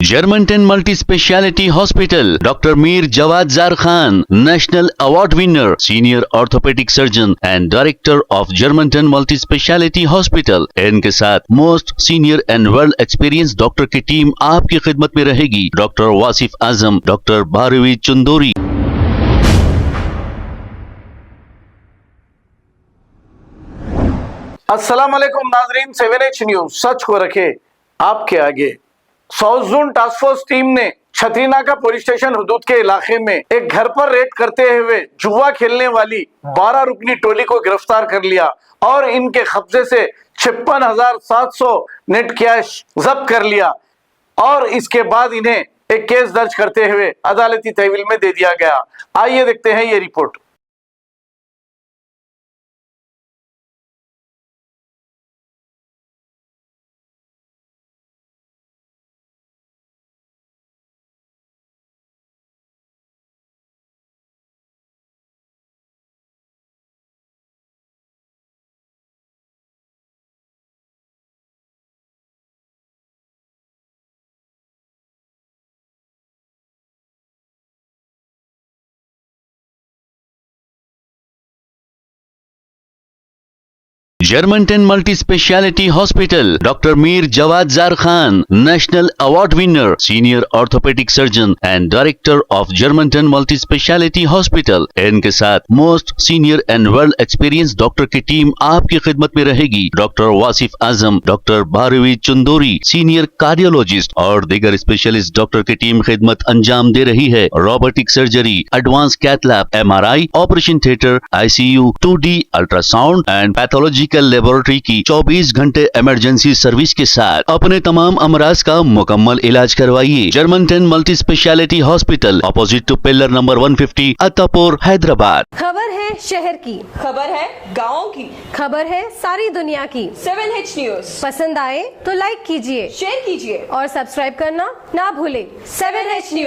Germantown Multi-Speciality Hospital, Dr. Mir Jawad Zar Khan, National Award winner, Senior Orthopedic Surgeon and Director of Germantown Multi-Speciality Hospital। इनके साथ most senior and world experience doctor की team आपकी खिदमत में रहेगी। Doctor Wasif Azam, doctor Bharvi Chandori. अस्सलाम वालेकुम नाजरीन, 7H न्यूज सच को रखे आपके आगे। South zone task force team ने छतरीनाका पुलिस स्टेशन हुदूद के इलाके में एक घर पर रेड करते हुए जुआ खेलने वाली 12 रुकनी टोली को गिरफ्तार कर लिया और इनके कब्जे से 56,700 नेट कैश जब्त कर लिया और इसके बाद इन्हें एक केस दर्ज करते हुए अदालती तहवील में दे दिया गया। आइए देखते हैं ये report. Germantown Multi-Speciality Hospital, Dr. Mir Jawad Zar Khan, National Award winner, Senior Orthopedic Surgeon and Director of Germantown Multi-Speciality Hospital। इनके साथ most senior and world experience doctor की टीम आपकी खिदमत में रहेगी। Doctor Wasif Azam, doctor Bharvi Chandori, senior cardiologist और दीगर specialist doctor की टीम खिदमत अंजाम दे रही है। Robotic surgery, advance cath lab, MRI, operation theatre, ICU, 2D ultrasound and pathological laboratory की 24 घंटे इमरजेंसी सर्विस के साथ अपने तमाम अमराज का मुकम्मल इलाज करवाइए। Germanten multi speciality hospital, opposite to pillar number 150, Attapur, Hyderabad. खबर है शहर की, खबर है गाँव की, खबर है सारी दुनिया की। 7H न्यूज पसंद आए तो लाइक कीजिए, शेयर कीजिए और सब्सक्राइब करना ना भूले। 7H news.